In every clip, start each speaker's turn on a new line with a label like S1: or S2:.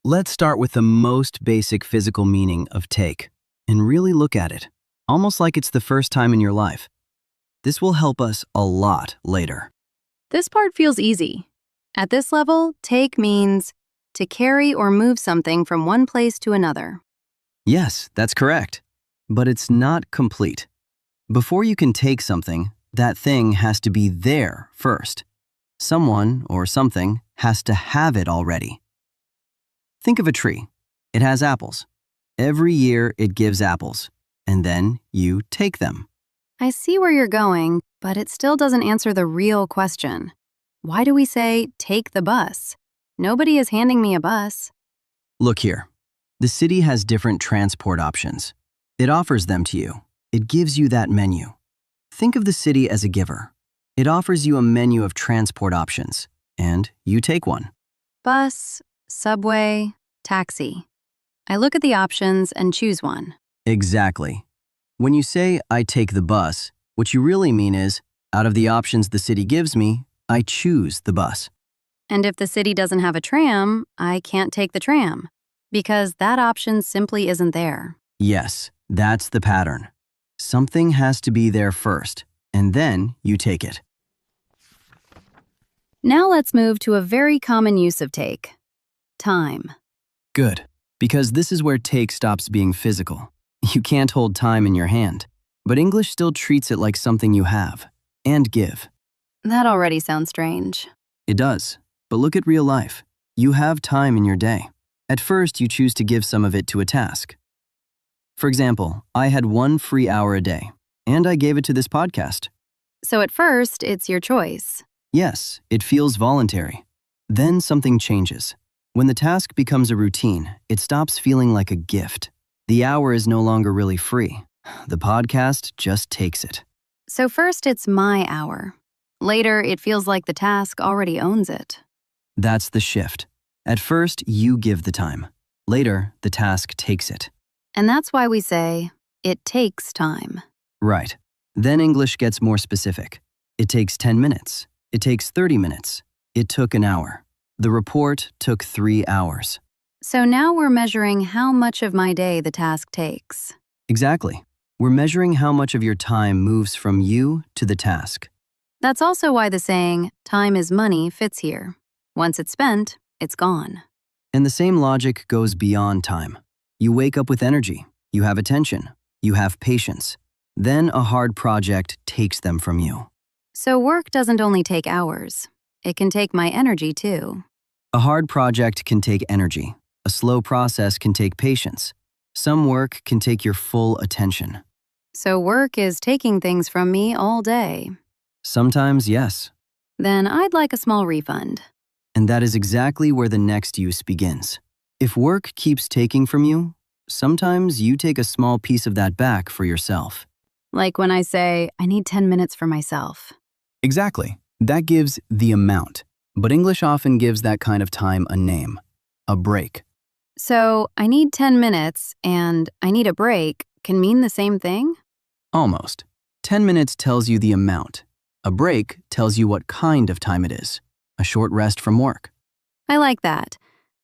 S1: Let's start with the most basic physical meaning of take and really look at it, almost like it's the first time in your life. This will help us a lot later.
S2: This part feels easy. At this level, take means to carry or move something from one place to another.
S1: Yes, that's correct. But it's not complete. Before you can take something, that thing has to be there first. Someone or something has to have it already. Think of a tree. It has apples. Every year it gives apples, and then you take them.
S2: I see where you're going, but it still doesn't answer the real question. Why do we say, take the bus? Nobody is handing me a bus.
S1: Look here. The city has different transport options. It offers them to you. It gives you that menu. Think of the city as a giver. It offers you a menu of transport options, and you take one.
S2: Bus, subway, taxi. I look at the options and choose one.
S1: Exactly. When you say, I take the bus, what you really mean is, out of the options the city gives me, I choose the bus.
S2: And if the city doesn't have a tram, I can't take the tram, because that option simply isn't there.
S1: Yes, that's the pattern. Something has to be there first, and then you take it.
S2: Now let's move to a very common use of take. Time.
S1: Good, because this is where take stops being physical. You can't hold time in your hand, but English still treats it like something you have and give.
S2: That already sounds strange.
S1: It does, but look at real life. You have time in your day. At first, you choose to give some of it to a task. For example, I had 1 free hour a day, and I gave it to this podcast.
S2: So at first, it's your choice.
S1: Yes, it feels voluntary. Then something changes. When the task becomes a routine, it stops feeling like a gift. The hour is no longer really free. The podcast just takes it.
S2: So first, it's my hour. Later, it feels like the task already owns it.
S1: That's the shift. At first, you give the time. Later, the task takes it.
S2: And that's why we say, it takes time.
S1: Right. Then English gets more specific. It takes 10 minutes. It takes 30 minutes. It took an hour. The report took 3 hours.
S2: So now we're measuring how much of my day the task takes.
S1: Exactly. We're measuring how much of your time moves from you to the task.
S2: That's also why the saying, time is money, fits here. Once it's spent, it's gone.
S1: And the same logic goes beyond time. You wake up with energy. You have attention. You have patience. Then a hard project takes them from you.
S2: So work doesn't only take hours. It can take my energy too.
S1: A hard project can take energy. A slow process can take patience. Some work can take your full attention.
S2: So work is taking things from me all day.
S1: Sometimes, yes.
S2: Then I'd like a small refund.
S1: And that is exactly where the next use begins. If work keeps taking from you, sometimes you take a small piece of that back for yourself.
S2: Like when I say, I need 10 minutes for myself.
S1: Exactly. That gives the amount. But English often gives that kind of time a name, a break.
S2: So I need 10 minutes and I need a break can mean the same thing?
S1: Almost. 10 minutes tells you the amount. A break tells you what kind of time it is. A short rest from work.
S2: I like that.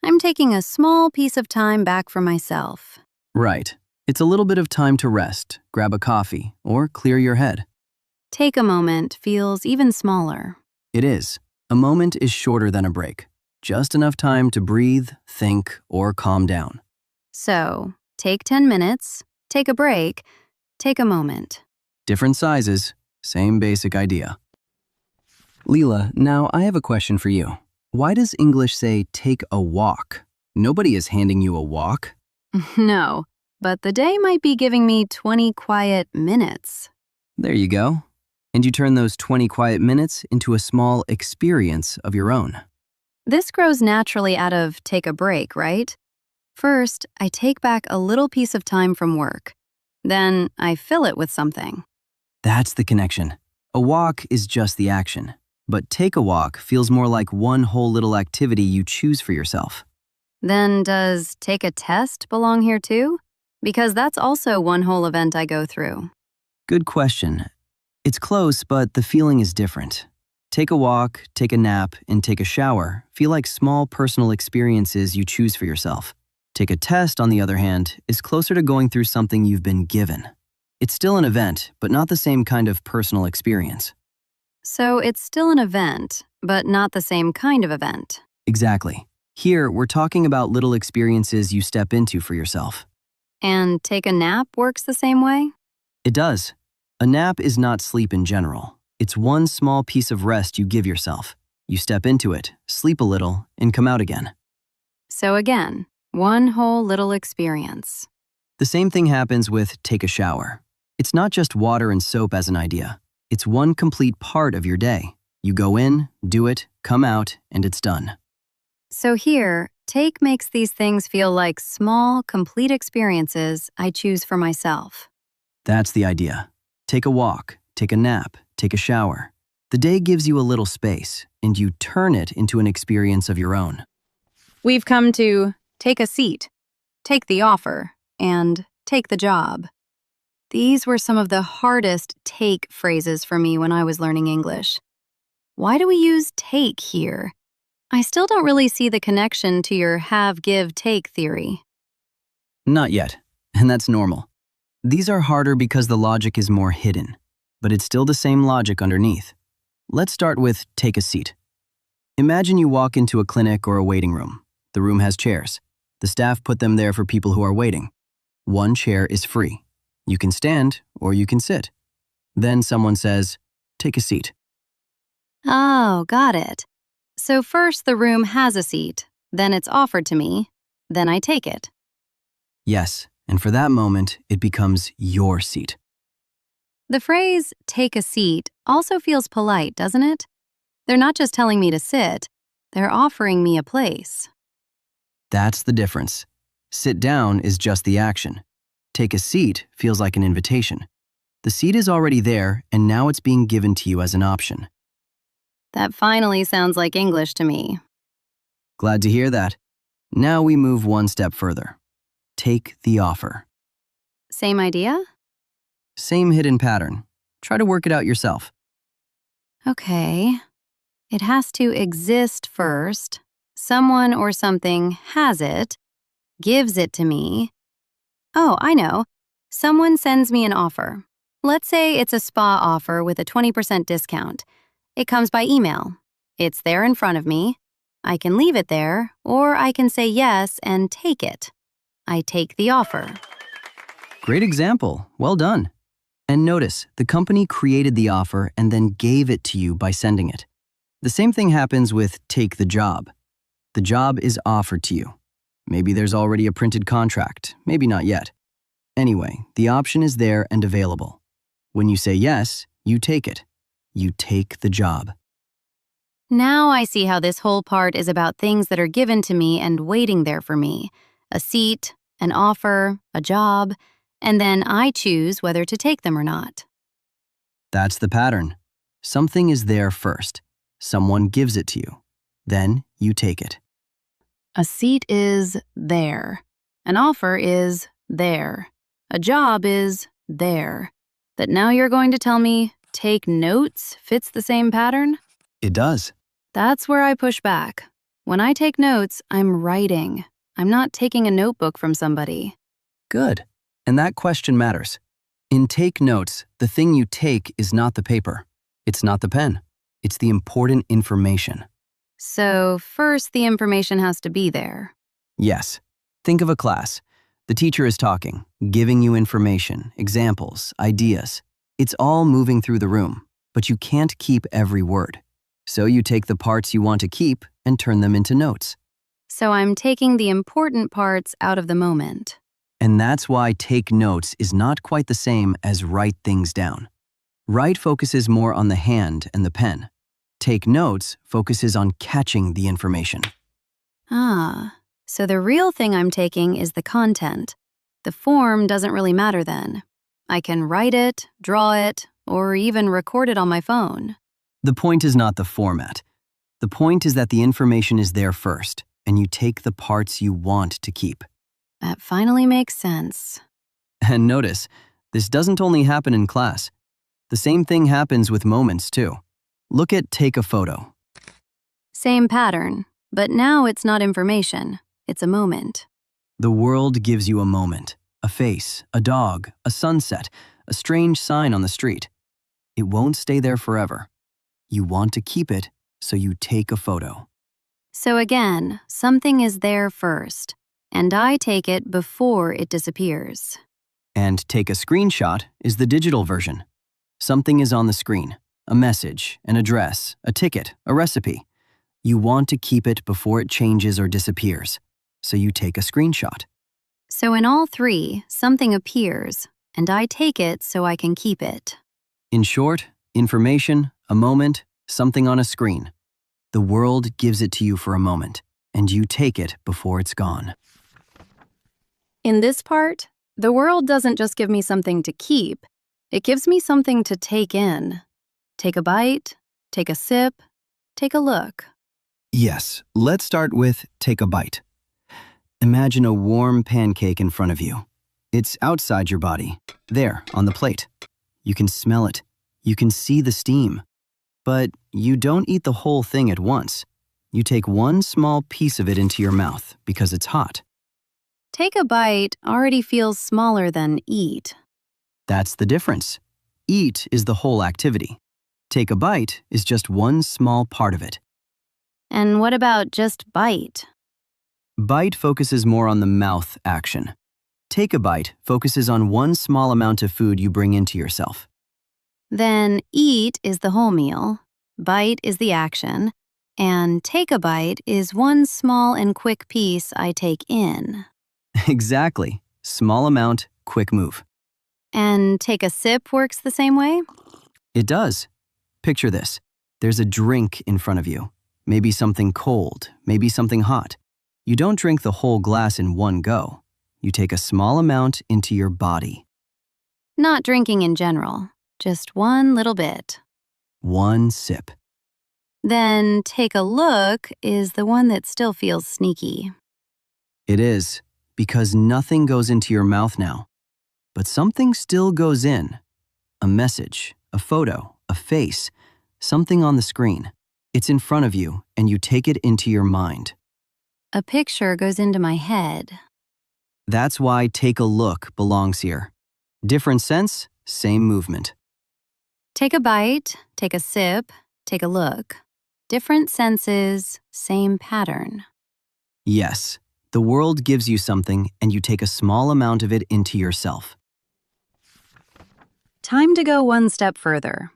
S2: I'm taking a small piece of time back for myself.
S1: Right. It's a little bit of time to rest, grab a coffee, or clear your head.
S2: Take a moment feels even smaller.
S1: It is. A moment is shorter than a break. Just enough time to breathe, think, or calm down.
S2: So, take 10 minutes, take a break, take a moment.
S1: Different sizes, same basic idea. Lila, now I have a question for you. Why does English say take a walk? Nobody is handing you a walk.
S2: No, but the day might be giving me 20 quiet minutes.
S1: There you go. And you turn those 20 quiet minutes into a small experience of your own.
S2: This grows naturally out of take a break, right? First, I take back a little piece of time from work. Then I fill it with something.
S1: That's the connection. A walk is just the action. But take a walk feels more like one whole little activity you choose for yourself.
S2: Then does take a test belong here too? Because that's also one whole event I go through.
S1: Good question. It's close, but the feeling is different. Take a walk, take a nap, and take a shower feel like small personal experiences you choose for yourself. Take a test, on the other hand, is closer to going through something you've been given. It's still an event, but not the same kind of personal experience.
S2: So it's still an event, but not the same kind of event.
S1: Exactly. Here, we're talking about little experiences you step into for yourself.
S2: And take a nap works the same way?
S1: It does. A nap is not sleep in general. It's one small piece of rest you give yourself. You step into it, sleep a little, and come out again.
S2: So again, one whole little experience.
S1: The same thing happens with take a shower. It's not just water and soap as an idea. It's one complete part of your day. You go in, do it, come out, and it's done.
S2: So here, take makes these things feel like small, complete experiences I choose for myself.
S1: That's the idea. Take a walk, take a nap, take a shower. The day gives you a little space, and you turn it into an experience of your own.
S2: We've come to take a seat, take the offer, and take the job. These were some of the hardest take phrases for me when I was learning English. Why do we use take here? I still don't really see the connection to your have, give, take theory.
S1: Not yet, and that's normal. These are harder because the logic is more hidden, but it's still the same logic underneath. Let's start with take a seat. Imagine you walk into a clinic or a waiting room. The room has chairs. The staff put them there for people who are waiting. One chair is free. You can stand or you can sit. Then someone says, take a seat.
S2: Oh, got it. So first the room has a seat, then it's offered to me, then I take it.
S1: Yes, and for that moment, it becomes your seat.
S2: The phrase take a seat also feels polite, doesn't it? They're not just telling me to sit, they're offering me a place.
S1: That's the difference. Sit down is just the action. Take a seat feels like an invitation. The seat is already there, and now it's being given to you as an option.
S2: That finally sounds like English to me.
S1: Glad to hear that. Now we move one step further. Take the offer.
S2: Same idea?
S1: Same hidden pattern. Try to work it out yourself.
S2: Okay. It has to exist first. Someone or something has it, gives it to me. Oh, I know. Someone sends me an offer. Let's say it's a spa offer with a 20% discount. It comes by email. It's there in front of me. I can leave it there, or I can say yes and take it. I take the offer.
S1: Great example. Well done. And notice, the company created the offer and then gave it to you by sending it. The same thing happens with take the job. The job is offered to you. Maybe there's already a printed contract, maybe not yet. Anyway, the option is there and available. When you say yes, you take it. You take the job.
S2: Now I see how this whole part is about things that are given to me and waiting there for me. A seat, an offer, a job, and then I choose whether to take them or not.
S1: That's the pattern. Something is there first. Someone gives it to you. Then you take it.
S2: A seat is there. An offer is there. A job is there. That now you're going to tell me take notes fits the same pattern?
S1: It does.
S2: That's where I push back. When I take notes, I'm writing. I'm not taking a notebook from somebody.
S1: Good. And that question matters. In take notes, the thing you take is not the paper. It's not the pen. It's the important information.
S2: So first the information has to be there.
S1: Yes. Think of a class. The teacher is talking, giving you information, examples, ideas. It's all moving through the room, but you can't keep every word. So you take the parts you want to keep and turn them into notes.
S2: So I'm taking the important parts out of the moment.
S1: And that's why take notes is not quite the same as write things down. Write focuses more on the hand and the pen. Take notes focuses on catching the information.
S2: Ah, so the real thing I'm taking is the content. The form doesn't really matter then. I can write it, draw it, or even record it on my phone.
S1: The point is not the format. The point is that the information is there first, and you take the parts you want to keep.
S2: That finally makes sense.
S1: And notice, this doesn't only happen in class. The same thing happens with moments, too. Look at take a photo.
S2: Same pattern, but now it's not information, it's a moment.
S1: The world gives you a moment, a face, a dog, a sunset, a strange sign on the street. It won't stay there forever. You want to keep it, so you take a photo.
S2: So again, something is there first, and I take it before it disappears.
S1: And take a screenshot is the digital version. Something is on the screen, a message, an address, a ticket, a recipe. You want to keep it before it changes or disappears, so you take a screenshot.
S2: So in all three, something appears, and I take it so I can keep it.
S1: In short, information, a moment, something on a screen. The world gives it to you for a moment, and you take it before it's gone.
S2: In this part, the world doesn't just give me something to keep, it gives me something to take in. Take a bite, take a sip, take a look.
S1: Yes, let's start with take a bite. Imagine a warm pancake in front of you. It's outside your body, there on the plate. You can smell it. You can see the steam. But you don't eat the whole thing at once. You take one small piece of it into your mouth because it's hot.
S2: Take a bite already feels smaller than eat.
S1: That's the difference. Eat is the whole activity. Take a bite is just one small part of it.
S2: And what about just bite?
S1: Bite focuses more on the mouth action. Take a bite focuses on one small amount of food you bring into yourself.
S2: Then eat is the whole meal, bite is the action, and take a bite is one small and quick piece I take in.
S1: Exactly. Small amount, quick move.
S2: And take a sip works the same way?
S1: It does. Picture this. There's a drink in front of you. Maybe something cold, maybe something hot. You don't drink the whole glass in one go. You take a small amount into your body.
S2: Not drinking in general, just one little bit.
S1: One sip.
S2: Then take a look is the one that still feels sneaky.
S1: It is, because nothing goes into your mouth now. But something still goes in. A message, a photo, a face, something on the screen. It's in front of you, and you take it into your mind.
S2: A picture goes into my head.
S1: That's why take a look belongs here. Different sense, same movement.
S2: Take a bite, take a sip, take a look. Different senses, same pattern.
S1: Yes, the world gives you something, and you take a small amount of it into yourself.
S2: Time to go one step further.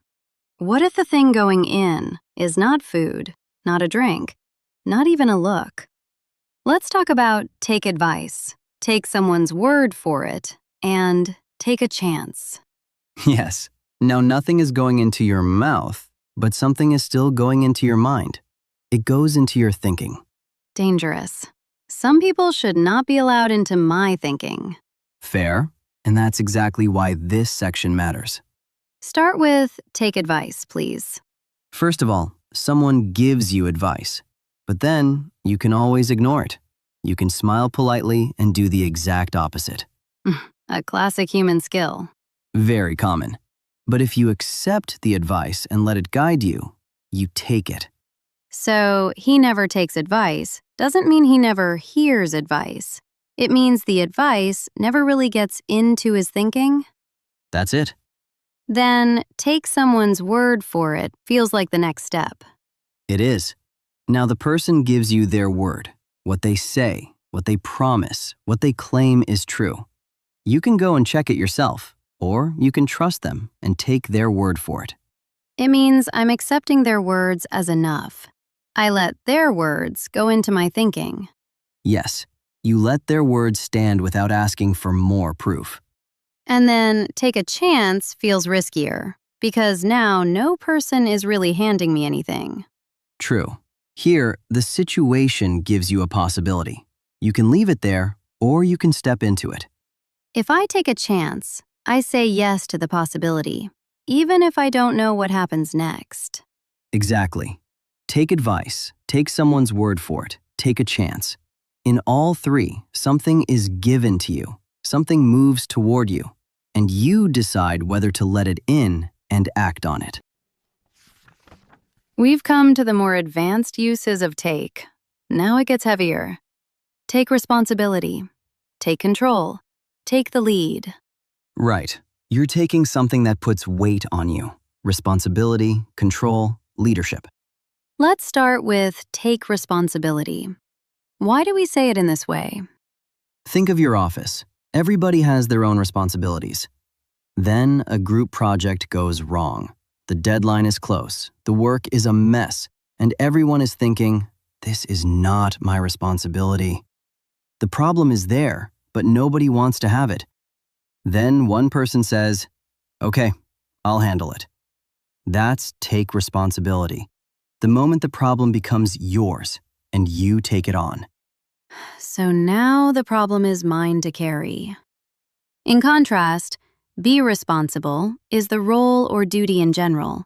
S2: What if the thing going in is not food, not a drink, not even a look? Let's talk about take advice, take someone's word for it, and take a chance.
S1: Yes, now nothing is going into your mouth, but something is still going into your mind. It goes into your thinking.
S2: Dangerous. Some people should not be allowed into my thinking.
S1: Fair, and that's exactly why this section matters.
S2: Start with take advice, please.
S1: First of all, someone gives you advice, but then you can always ignore it. You can smile politely and do the exact opposite.
S2: A classic human skill.
S1: Very common. But if you accept the advice and let it guide you, you take it.
S2: So he never takes advice doesn't mean he never hears advice. It means the advice never really gets into his thinking.
S1: That's it.
S2: Then take someone's word for it feels like the next step.
S1: It is. Now the person gives you their word, what they say, what they promise, what they claim is true. You can go and check it yourself, or you can trust them and take their word for it.
S2: It means I'm accepting their words as enough. I let their words go into my thinking.
S1: Yes, you let their words stand without asking for more proof.
S2: And then take a chance feels riskier, because now no person is really handing me anything.
S1: True. Here, the situation gives you a possibility. You can leave it there, or you can step into it.
S2: If I take a chance, I say yes to the possibility, even if I don't know what happens next.
S1: Exactly. Take advice, take someone's word for it, take a chance. In all three, something is given to you, something moves toward you, and you decide whether to let it in and act on it.
S2: We've come to the more advanced uses of take. Now it gets heavier. Take responsibility. Take control. Take the lead.
S1: Right. You're taking something that puts weight on you. Responsibility, control, leadership.
S2: Let's start with take responsibility. Why do we say it in this way?
S1: Think of your office. Everybody has their own responsibilities. Then a group project goes wrong. The deadline is close, the work is a mess, and everyone is thinking, this is not my responsibility. The problem is there, but nobody wants to have it. Then one person says, okay, I'll handle it. That's take responsibility. The moment the problem becomes yours, and you take it on.
S2: So now the problem is mine to carry. In contrast, be responsible is the role or duty in general.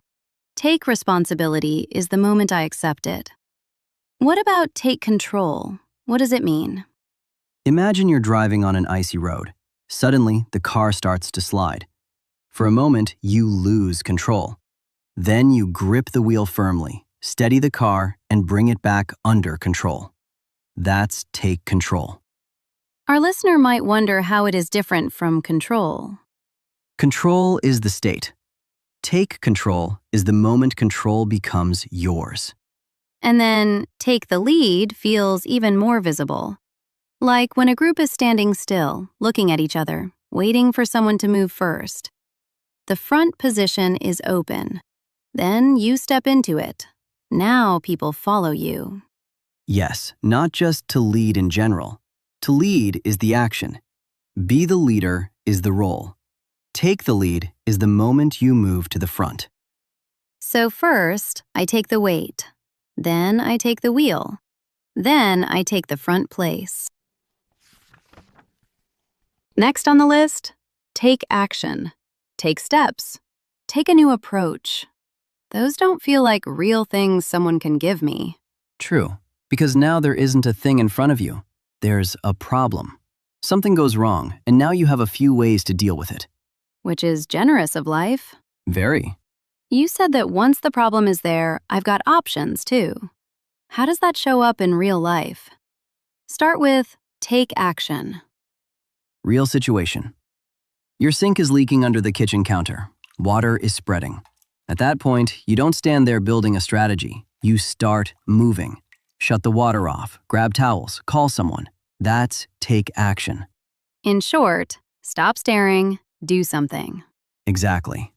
S2: Take responsibility is the moment I accept it. What about take control? What does it mean?
S1: Imagine you're driving on an icy road. Suddenly, the car starts to slide. For a moment, you lose control. Then you grip the wheel firmly, steady the car, and bring it back under control. That's take control.
S2: Our listener might wonder how it is different from control.
S1: Control is the state. Take control is the moment control becomes yours.
S2: And then take the lead feels even more visible. Like when a group is standing still, looking at each other, waiting for someone to move first. The front position is open. Then you step into it. Now people follow you.
S1: Yes, not just to lead in general. To lead is the action. Be the leader is the role. Take the lead is the moment you move to the front.
S2: So first, I take the weight. Then I take the wheel. Then I take the front place. Next on the list, take action. Take steps. Take a new approach. Those don't feel like real things someone can give me.
S1: True, because now there isn't a thing in front of you. There's a problem. Something goes wrong, and now you have a few ways to deal with it.
S2: Which is generous of life.
S1: Very.
S2: You said that once the problem is there, I've got options too. How does that show up in real life? Start with take action.
S1: Real situation. Your sink is leaking under the kitchen counter. Water is spreading. At that point, you don't stand there building a strategy. You start moving. Shut the water off, grab towels, call someone. That's take action.
S2: In short, stop staring, do something.
S1: Exactly.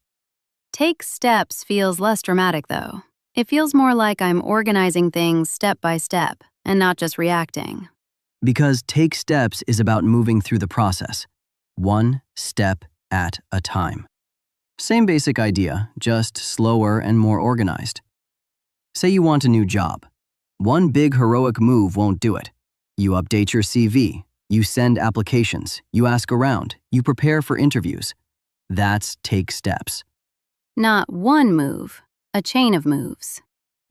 S2: Take steps feels less dramatic though. It feels more like I'm organizing things step by step and not just reacting.
S1: Because take steps is about moving through the process, one step at a time. Same basic idea, just slower and more organized. Say you want a new job. One big heroic move won't do it. You update your CV, you send applications, you ask around, you prepare for interviews. That's take steps.
S2: Not one move, a chain of moves.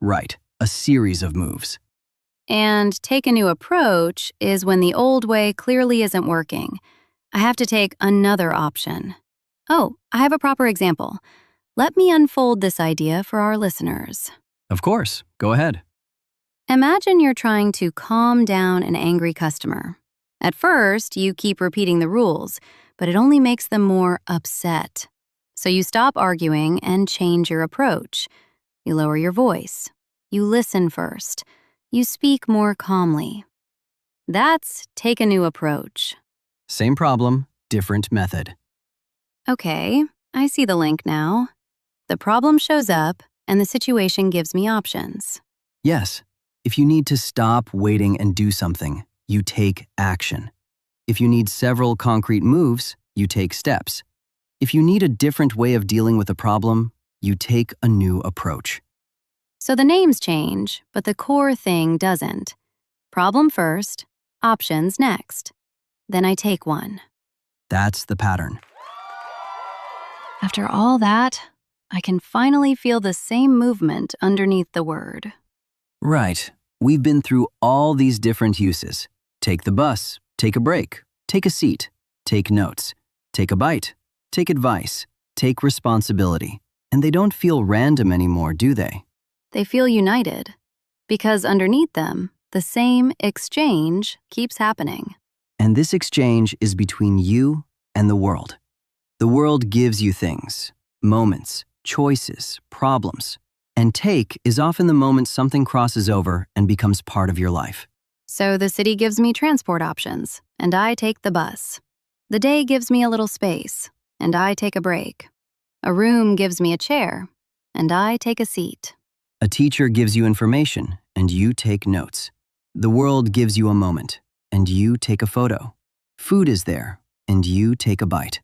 S1: Right, a series of moves.
S2: And take a new approach is when the old way clearly isn't working. I have to take another option. Oh, I have a proper example. Let me unfold this idea for our listeners.
S1: Of course, go ahead.
S2: Imagine you're trying to calm down an angry customer. At first, you keep repeating the rules, but it only makes them more upset. So you stop arguing and change your approach. You lower your voice. You listen first. You speak more calmly. That's take a new approach.
S1: Same problem, different method.
S2: Okay, I see the link now. The problem shows up, and the situation gives me options.
S1: Yes, if you need to stop waiting and do something, you take action. If you need several concrete moves, you take steps. If you need a different way of dealing with a problem, you take a new approach.
S2: So the names change, but the core thing doesn't. Problem first, options next. Then I take one.
S1: That's the pattern.
S2: After all that, I can finally feel the same movement underneath the word.
S1: Right. We've been through all these different uses. Take the bus, take a break, take a seat, take notes, take a bite, take advice, take responsibility. And they don't feel random anymore, do they?
S2: They feel united because underneath them, the same exchange keeps happening.
S1: And this exchange is between you and the world. The world gives you things, moments, choices, problems. And take is often the moment something crosses over and becomes part of your life.
S2: So the city gives me transport options, and I take the bus. The day gives me a little space, and I take a break. A room gives me a chair, and I take a seat.
S1: A teacher gives you information, and you take notes. The world gives you a moment, and you take a photo. Food is there, and you take a bite.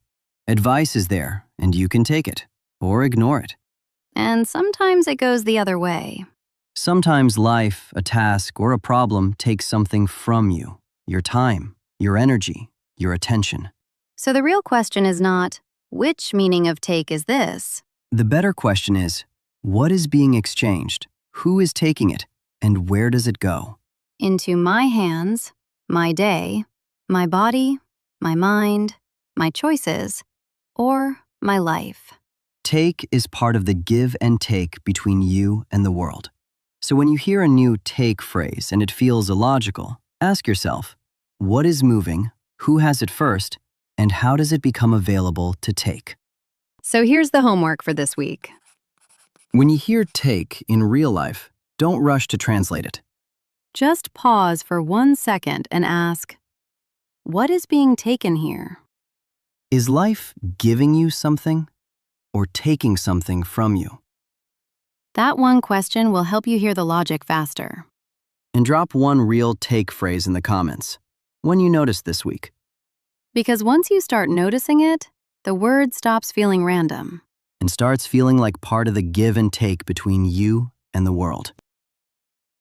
S1: Advice is there, and you can take it, or ignore it.
S2: And sometimes it goes the other way.
S1: Sometimes life, a task, or a problem takes something from you, your time, your energy, your attention.
S2: So the real question is not, which meaning of take is this?
S1: The better question is, what is being exchanged? Who is taking it? And where does it go?
S2: Into my hands, my day, my body, my mind, my choices, or my life.
S1: Take is part of the give and take between you and the world. So when you hear a new take phrase and it feels illogical, ask yourself, what is moving, who has it first, and how does it become available to take?
S2: So here's the homework for this week.
S1: When you hear take in real life, don't rush to translate it.
S2: Just pause for 1 second and ask, what is being taken here?
S1: Is life giving you something or taking something from you?
S2: That one question will help you hear the logic faster.
S1: And drop one real take phrase in the comments, one you noticed this week.
S2: Because once you start noticing it, the word stops feeling random.
S1: And starts feeling like part of the give and take between you and the world.